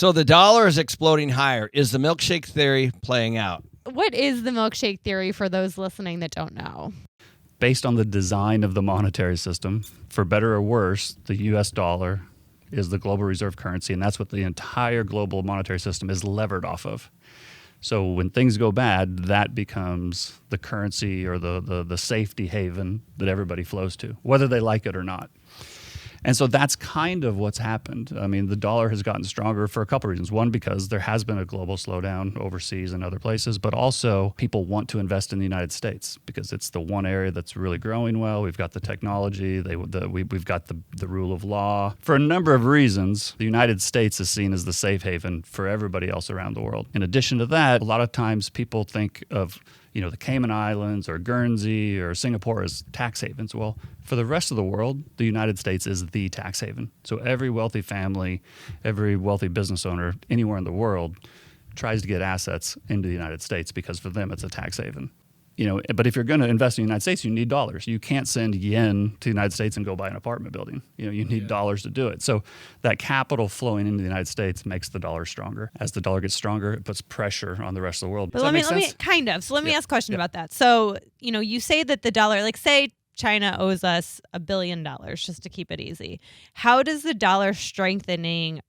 So the dollar is exploding higher. Is the milkshake theory playing out? What is the milkshake theory for those listening that don't know? Based on the design of the monetary system, for better or worse, the U.S. dollar is the global reserve currency, and that's what the entire global monetary system is levered off of. So when things go bad, that becomes the currency or the safety haven that everybody flows to, whether they like it or not. And so that's kind of what's happened. I mean, the dollar has gotten stronger for a couple of reasons. One, because there has been a global slowdown overseas and other places, but also people want to invest in the United States because it's the one area that's really growing well. We've got the technology, we've got the rule of law. For a number of reasons, the United States is seen as the safe haven for everybody else around the world. In addition to that, a lot of times people think of the Cayman Islands or Guernsey or Singapore as tax havens. Well, for the rest of the world, the United States is the tax haven. So every wealthy family, every wealthy business owner anywhere in the world tries to get assets into the United States because for them it's a tax haven. But if you're going to invest in the United States, you need dollars. You can't send yen to the United States and go buy an apartment building. You need dollars to do it. So that capital flowing into the United States makes the dollar stronger. As the dollar gets stronger, it puts pressure on the rest of the world. But let me ask a question about that. So, you say that the dollar, like say China owes us $1 billion just to keep it easy. How does the dollar strengthening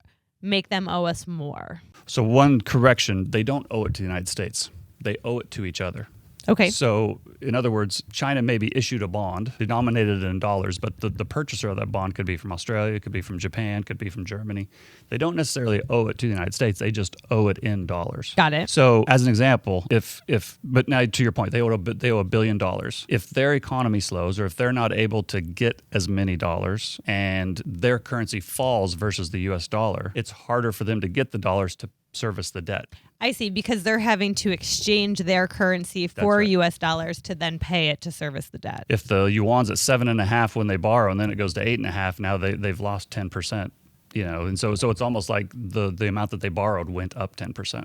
make them owe us more? So one correction, they don't owe it to the United States. They owe it to each other. Okay. So, in other words, China maybe issued a bond denominated in dollars, but the purchaser of that bond could be from Australia, could be from Japan, could be from Germany. They don't necessarily owe it to the United States. They just owe it in dollars. Got it. So, as an example, but now to your point, they owe $1 billion. If their economy slows or if they're not able to get as many dollars and their currency falls versus the U.S. dollar, it's harder for them to get the dollars to service the debt. I see, because they're having to exchange their currency for right. U.S. dollars to then pay it to service the debt. If the yuan's at 7.5 when they borrow, and then it goes to 8.5, now they've lost 10%. And so it's almost like the amount that they borrowed went up 10%.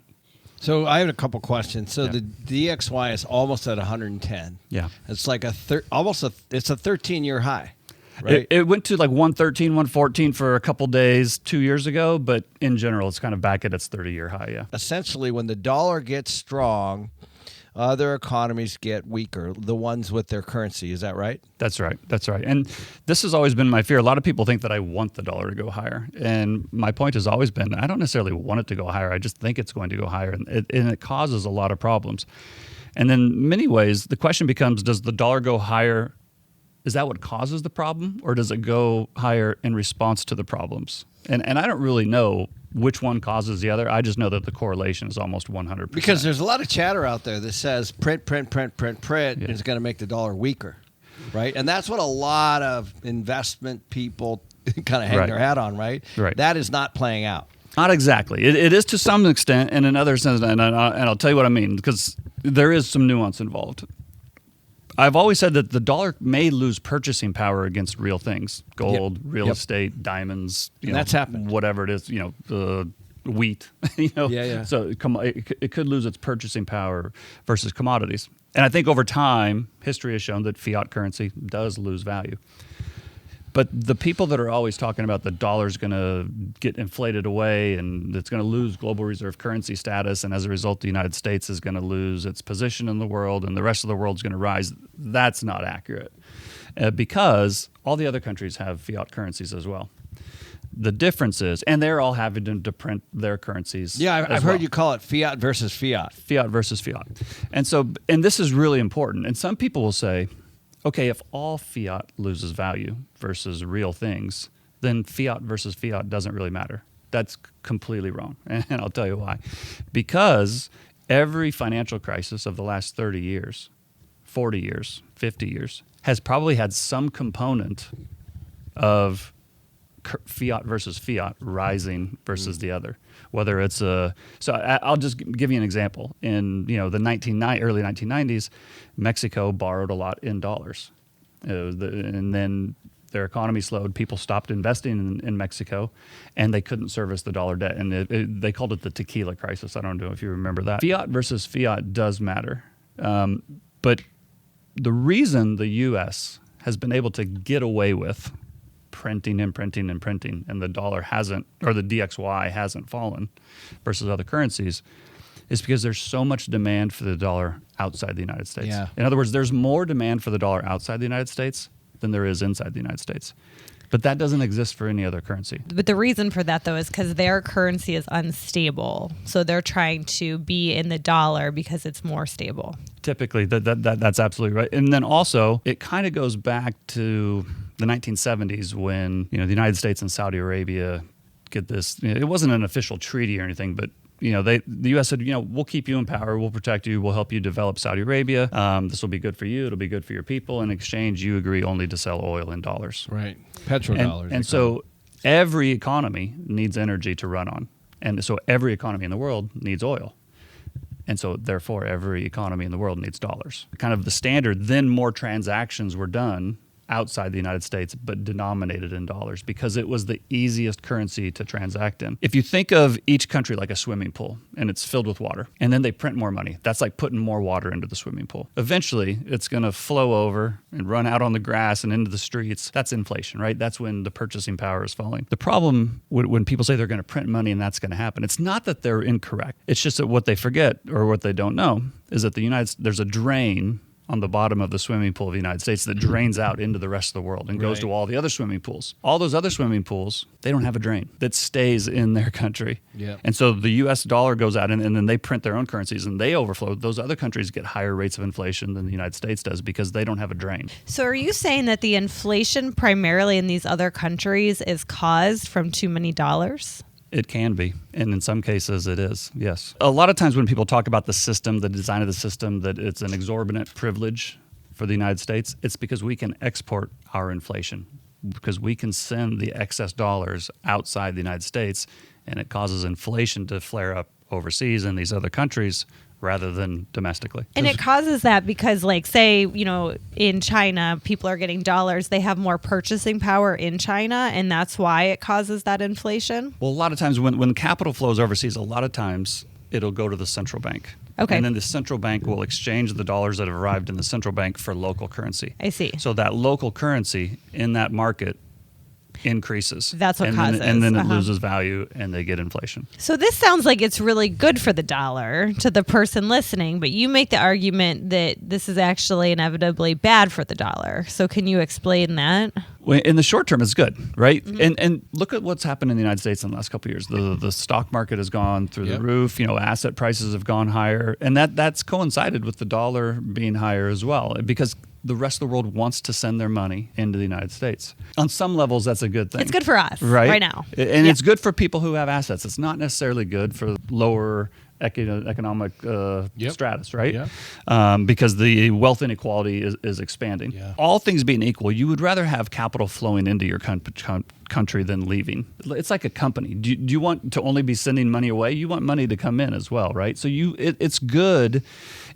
So I have a couple questions. So the DXY is almost at 110. Yeah, it's like it's a 13-year high. Right. It went to like 113, 114 for a couple days 2 years ago, but in general, it's kind of back at its 30-year high, yeah. Essentially, when the dollar gets strong, other economies get weaker, the ones with their currency. Is that right? That's right. And this has always been my fear. A lot of people think that I want the dollar to go higher. And my point has always been, I don't necessarily want it to go higher. I just think it's going to go higher. And it causes a lot of problems. And in many ways, the question becomes, does the dollar go higher? Is that what causes the problem, or does it go higher in response to the problems? And I don't really know which one causes the other. I just know that the correlation is almost 100%. Because there's a lot of chatter out there that says print is going to make the dollar weaker, right? And that's what a lot of investment people kind of hang their hat on, right? Right. That is not playing out. Not exactly. It is to some extent, and in other sense, and I'll tell you what I mean, because there is some nuance involved. I've always said that the dollar may lose purchasing power against real things, gold, real estate, diamonds, and that's happened. Whatever it is, wheat, So it could lose its purchasing power versus commodities. And I think over time, history has shown that fiat currency does lose value. But the people that are always talking about the dollar's going to get inflated away and it's going to lose global reserve currency status, and as a result, the United States is going to lose its position in the world and the rest of the world's going to rise, that's not accurate because all the other countries have fiat currencies as well. The difference is, and they're all having to print their currencies. Yeah, I've heard you call it fiat versus fiat. Fiat versus fiat. And this is really important. And some people will say, okay, if all fiat loses value versus real things, then fiat versus fiat doesn't really matter. That's completely wrong, and I'll tell you why. Because every financial crisis of the last 30 years, 40 years, 50 years, has probably had some component of fiat versus fiat rising versus the other. Whether it's I'll just give you an example. In the early 1990s, Mexico borrowed a lot in dollars, and then their economy slowed. People stopped investing in Mexico, and they couldn't service the dollar debt. And they called it the tequila crisis. I don't know if you remember that. Fiat versus fiat does matter, but the reason the U.S. has been able to get away with printing and printing and printing, and the dollar hasn't, or the DXY hasn't fallen versus other currencies, is because there's so much demand for the dollar outside the United States. Yeah. In other words, there's more demand for the dollar outside the United States than there is inside the United States. But that doesn't exist for any other currency. But the reason for that, though, is because their currency is unstable. So they're trying to be in the dollar because it's more stable. Typically, that's absolutely right. And then also, it kind of goes back to the 1970s when, the United States and Saudi Arabia get this. It wasn't an official treaty or anything, but the U.S. said, we'll keep you in power, we'll protect you, we'll help you develop Saudi Arabia. This will be good for you, it'll be good for your people. In exchange, you agree only to sell oil in dollars. Right. Petrodollars. And so every economy needs energy to run on. And so every economy in the world needs oil. And so therefore, every economy in the world needs dollars. Kind of the standard, then more transactions were done outside the United States, but denominated in dollars because it was the easiest currency to transact in. If you think of each country like a swimming pool and it's filled with water, and then they print more money, that's like putting more water into the swimming pool. Eventually, it's going to flow over and run out on the grass and into the streets. That's inflation, right? That's when the purchasing power is falling. The problem when people say they're going to print money and that's going to happen, it's not that they're incorrect. It's just that what they forget or what they don't know is that there's a drain on the bottom of the swimming pool of the United States that drains out into the rest of the world and goes to all the other swimming pools. All those other swimming pools, they don't have a drain that stays in their country. Yeah. And so the U.S. dollar goes out and then they print their own currencies and they overflow. Those other countries get higher rates of inflation than the United States does because they don't have a drain. So are you saying that the inflation primarily in these other countries is caused from too many dollars? It can be, and in some cases it is, yes. A lot of times when people talk about the system, the design of the system, that it's an exorbitant privilege for the United States, it's because we can export our inflation, because we can send the excess dollars outside the United States, and it causes inflation to flare up overseas in these other countries rather than domestically. And it causes that because, like, say, in China, people are getting dollars. They have more purchasing power in China, and that's why it causes that inflation? Well, a lot of times when capital flows overseas, a lot of times it'll go to the central bank. Okay. And then the central bank will exchange the dollars that have arrived in the central bank for local currency. I see. So that local currency in that market increases. That's what causes. And then it loses value and they get inflation. So this sounds like it's really good for the dollar to the person listening, but you make the argument that this is actually inevitably bad for the dollar. So can you explain that? Well, in the short term, it's good, right? Mm-hmm. And look at what's happened in the United States in the last couple of years. The stock market has gone through the roof. Asset prices have gone higher, and that's coincided with the dollar being higher as well, because the rest of the world wants to send their money into the United States. On some levels, that's a good thing. It's good for us right now. And it's good for people who have assets. It's not necessarily good for lower economic stratus, right? Yeah. Because the wealth inequality is expanding. Yeah. All things being equal, you would rather have capital flowing into your country than leaving. It's like a company. Do you want to only be sending money away? You want money to come in as well, right? So it's good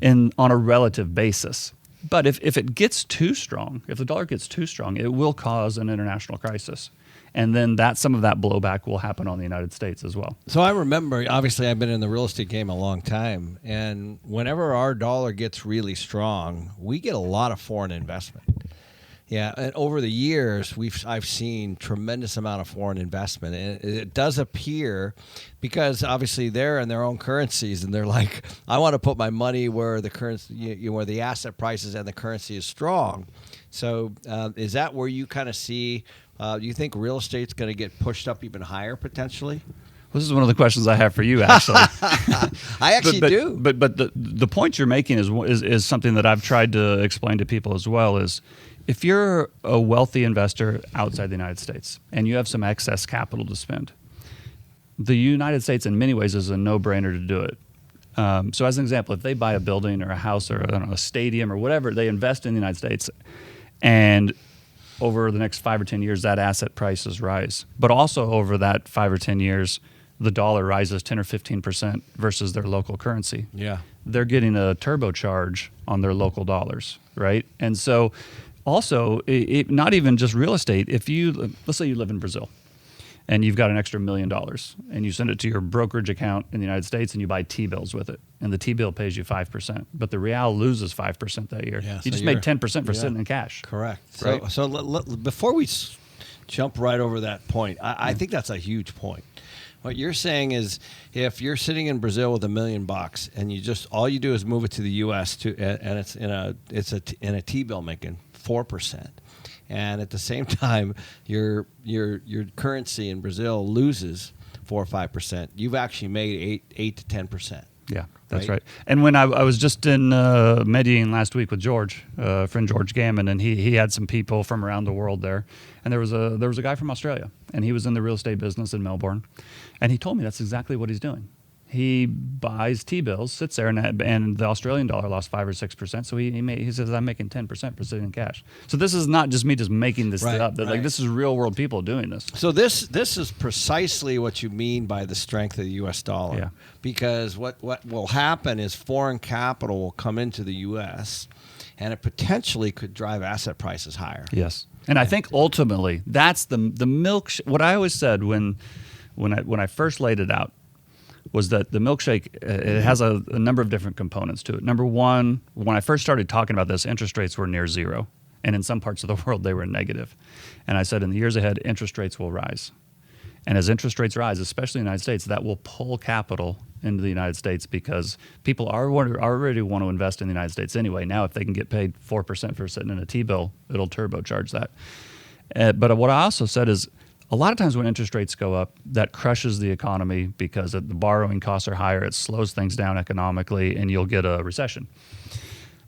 on a relative basis. But if it gets too strong, if the dollar gets too strong, it will cause an international crisis. And then some of that blowback will happen on the United States as well. So I remember, obviously, I've been in the real estate game a long time. And whenever our dollar gets really strong, we get a lot of foreign investment. Yeah, and over the years, I've seen tremendous amount of foreign investment, and it does appear, because obviously they're in their own currencies, and they're like, I want to put my money where the currency, where the asset prices and the currency is strong. So is that where you kind of see? Do you think real estate's going to get pushed up even higher potentially? Well, this is one of the questions I have for you, actually. I actually do. But the point you're making is something that I've tried to explain to people as well. Is if you're a wealthy investor outside the United States and you have some excess capital to spend, the United States in many ways is a no-brainer to do it. So as an example, if they buy a building or a house or a stadium or whatever, they invest in the United States, and over the next 5 or 10 years, that asset prices rise. But also over that 5 or 10 years, the dollar rises 10 or 15% versus their local currency. Yeah. They're getting a turbocharge on their local dollars, right? And so also, not even just real estate. Let's say you live in Brazil and you've got an extra $1 million and you send it to your brokerage account in the United States and you buy T-bills with it. And the T-bill pays you 5%, but the real loses 5% that year. Yeah, you just made 10% for sitting in cash. Correct. Right? So before we jump right over that point. I think that's a huge point. What you're saying is, if you're sitting in Brazil with $1 million and all you do is move it to the U.S. and it's in a T-bill making 4%, and at the same time your currency in Brazil loses 4 or 5%, you've actually made 8 to 10%. Yeah, that's right. And when I was just in Medellin last week with George, friend George Gammon, and he had some people from around the world there, and there was a guy from Australia, and he was in the real estate business in Melbourne, and he told me that's exactly what he's doing. He buys T-bills, sits there, and the Australian dollar lost 5 or 6%. So he says, I'm making 10% for sitting in cash. So this is not just me just making this up. Like, this is real world people doing this. So this is precisely what you mean by the strength of the U.S. dollar. Yeah. Because what will happen is foreign capital will come into the U.S. and it potentially could drive asset prices higher. Yes. And I think ultimately that's the milkshake. What I always said when I first laid it out was that the milkshake, it has a number of different components to it. Number one, when I first started talking about this, interest rates were near zero. And in some parts of the world, they were negative. And I said, in the years ahead, interest rates will rise. And as interest rates rise, especially in the United States, that will pull capital into the United States because people already want to invest in the United States anyway. Now, if they can get paid 4% for sitting in a T-bill, it'll turbocharge that. But what I also said is, a lot of times when interest rates go up, that crushes the economy because the borrowing costs are higher. It slows things down economically, and you'll get a recession.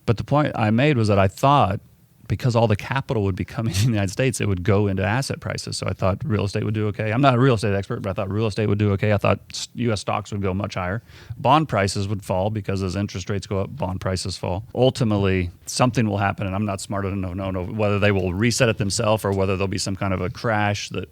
But the point I made was that I thought because all the capital would be coming in the United States, it would go into asset prices. So I thought real estate would do okay. I'm not a real estate expert, but I thought real estate would do okay. I thought U.S. stocks would go much higher. Bond prices would fall because as interest rates go up, bond prices fall. Ultimately, something will happen, and I'm not smart enough to know whether they will reset it themselves or whether there'll be some kind of a crash that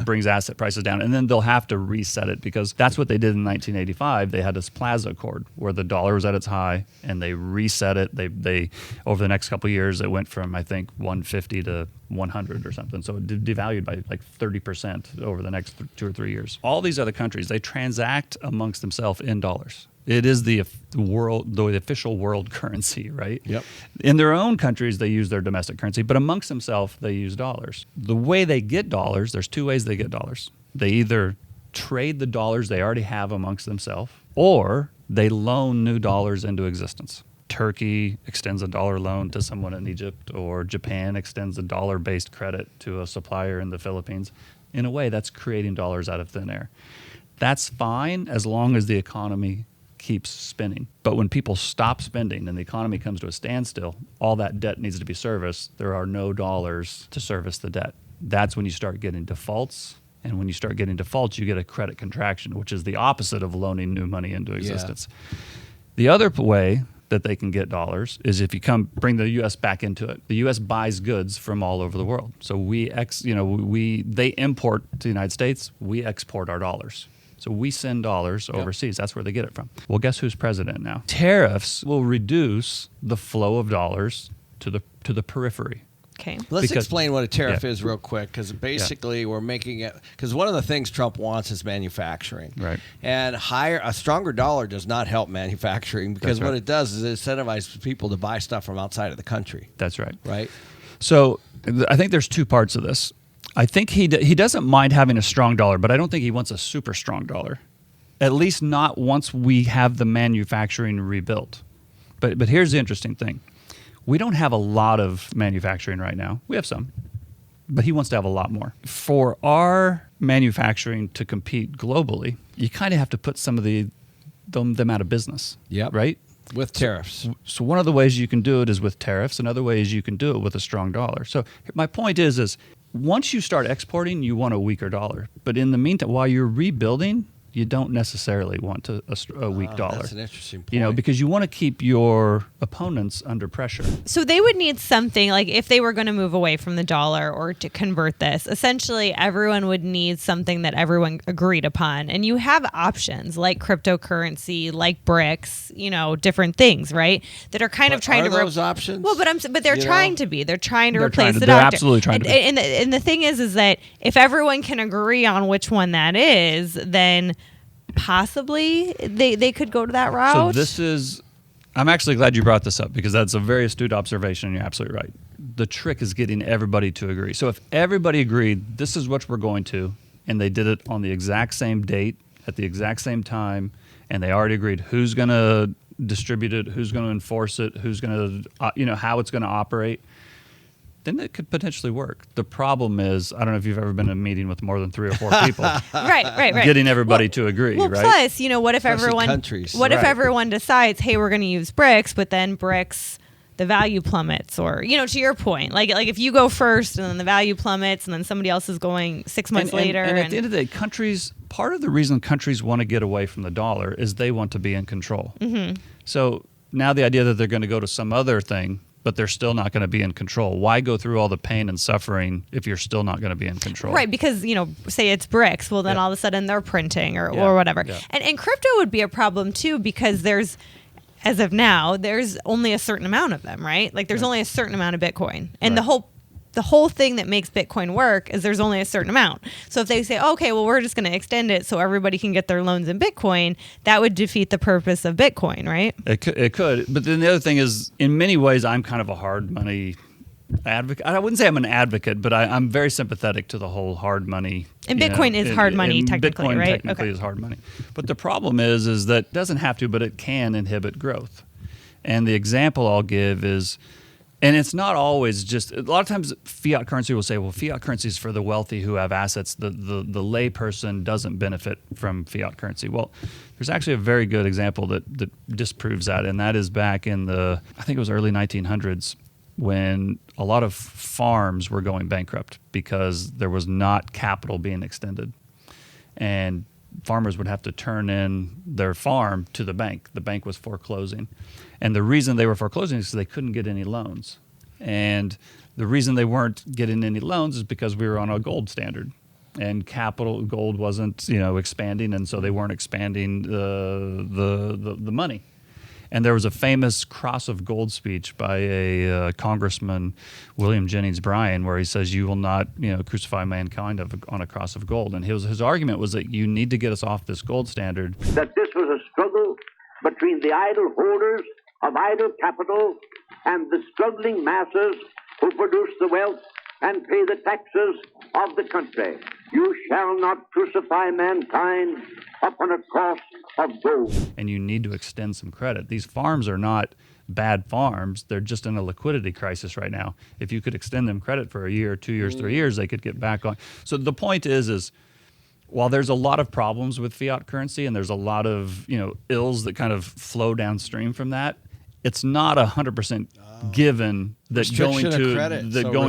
brings asset prices down, and then they'll have to reset it because that's what they did in 1985. They had this Plaza Accord where the dollar was at its high, and they reset it. They over the next couple of years, it went from I think 150 to 100 or something. So it devalued by like 30% over the next 2 or 3 years. All these other countries, they transact amongst themselves in dollars. It is the official world currency, right? Yep. In their own countries, they use their domestic currency, but amongst themselves, they use dollars. The way they get dollars, there's 2 ways they get dollars. They either trade the dollars they already have amongst themselves, or they loan new dollars into existence. Turkey extends a dollar loan to someone in Egypt, or Japan extends a dollar-based credit to a supplier in the Philippines. In a way, that's creating dollars out of thin air. That's fine as long as the economy keeps spinning. But when people stop spending and the economy comes to a standstill, all that debt needs to be serviced. There are no dollars to service the debt. That's when you start getting defaults. And when you start getting defaults, you get a credit contraction, which is the opposite of loaning new money into existence. Yeah. The other way that they can get dollars is if you bring the U.S. back into it. The U.S. buys goods from all over the world. So they import to the United States, we export our dollars. So we send dollars overseas. That's where they get it from. Well, guess who's president now? Tariffs will reduce the flow of dollars to the periphery. Okay. Let's explain what a tariff is real quick, because basically we're making it, because one of the things Trump wants is manufacturing. Right. And a stronger dollar does not help manufacturing, because what it does is it incentivizes people to buy stuff from outside of the country. That's right. Right. So I think there's 2 parts of this. I think he doesn't mind having a strong dollar, but I don't think he wants a super strong dollar. At least not once we have the manufacturing rebuilt. But here's the interesting thing. We don't have a lot of manufacturing right now. We have some, but he wants to have a lot more. For our manufacturing to compete globally, you kind of have to put some of them out of business. Yep. Right? With tariffs. So one of the ways you can do it is with tariffs. Another way is you can do it with a strong dollar. So my point is once you start exporting, you want a weaker dollar. But in the meantime, while you're rebuilding, you don't necessarily want a weak dollar. That's an interesting point. Because you want to keep your opponents under pressure. So they would need something, like if they were going to move away from the dollar or to convert this, essentially everyone would need something that everyone agreed upon. And you have options like cryptocurrency, like BRICS, different things, right? That are kind of trying to... Are those options? Well, but they're trying to be. They're trying to replace the dollar. They're doctor. absolutely trying to be. And the thing is that if everyone can agree on which one that is, then... possibly they could go to that route. So this is I'm actually glad you brought this up because that's a very astute observation, and you're absolutely right. The trick is getting everybody to agree. So if everybody agreed, this is what we're going to, and they did it on the exact same date, at the exact same time, and they already agreed who's going to distribute it, who's going to enforce it, who's going to, how it's going to operate, then it could potentially work. The problem is, I don't know if you've ever been in a meeting with more than 3 or 4 people. Right. Getting everybody to agree, well, right? Plus, what if Especially everyone countries. what if Right. everyone decides, hey, we're going to use bricks, but then bricks the value plummets, or to your point, like if you go first and then the value plummets and then somebody else is going 6 months later. And at the end of the day, part of the reason countries want to get away from the dollar is they want to be in control. Mm-hmm. So now the idea that they're going to go to some other thing, but they're still not going to be in control. Why go through all the pain and suffering if you're still not going to be in control? Right, because say it's bricks, well then Yeah. all of a sudden they're printing or Yeah. whatever. Yeah. And crypto would be a problem too, because as of now, there's only a certain amount of them, right? Like there's Right. only a certain amount of Bitcoin. And Right. the whole thing that makes Bitcoin work is there's only a certain amount. So if they say, okay, well, we're just going to extend it so everybody can get their loans in Bitcoin, that would defeat the purpose of Bitcoin, right? It could. But then the other thing is, in many ways, I'm kind of a hard money advocate. I wouldn't say I'm an advocate, but I'm very sympathetic to the whole hard money. And Bitcoin is hard money technically, Bitcoin right? technically Okay. is hard money. But the problem is that it doesn't have to, but it can inhibit growth. And the example I'll give is, and it's not always just, a lot of times fiat currency will say, well, fiat currency is for the wealthy who have assets. The lay person doesn't benefit from fiat currency. Well, there's actually a very good example that disproves that, and that is back in I think it was early 1900s, when a lot of farms were going bankrupt because there was not capital being extended. And farmers would have to turn in their farm to the bank. The bank was foreclosing. And the reason they were foreclosing is because they couldn't get any loans. And the reason they weren't getting any loans is because we were on a gold standard. And gold wasn't, expanding, and so they weren't expanding the money. And there was a famous cross of gold speech by a Congressman, William Jennings Bryan, where he says, "You will not, crucify mankind on a cross of gold." And his argument was that you need to get us off this gold standard. That this was a struggle between the idle holders of idle capital and the struggling masses who produce the wealth and pay the taxes of the country. You shall not crucify mankind upon a cross of gold. And you need to extend some credit. These farms are not bad farms. They're just in a liquidity crisis right now. If you could extend them credit for a year, 2 years, 3 years, they could get back on. So the point is while there's a lot of problems with fiat currency and there's a lot of, ills that kind of flow downstream from that, it's not 100% given that going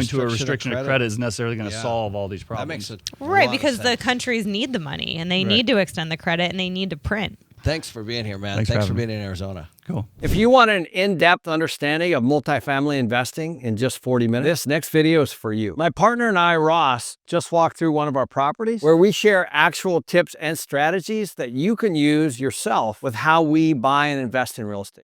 to a restriction of credit is necessarily going to solve all these problems. That makes it Right, because the countries need the money and they need to extend the credit and they need to print. Thanks for being here, man. Thanks Thanks for for having being in Arizona. Cool. If you want an in-depth understanding of multifamily investing in just 40 minutes, this next video is for you. My partner and I, Ross, just walked through one of our properties where we share actual tips and strategies that you can use yourself with how we buy and invest in real estate.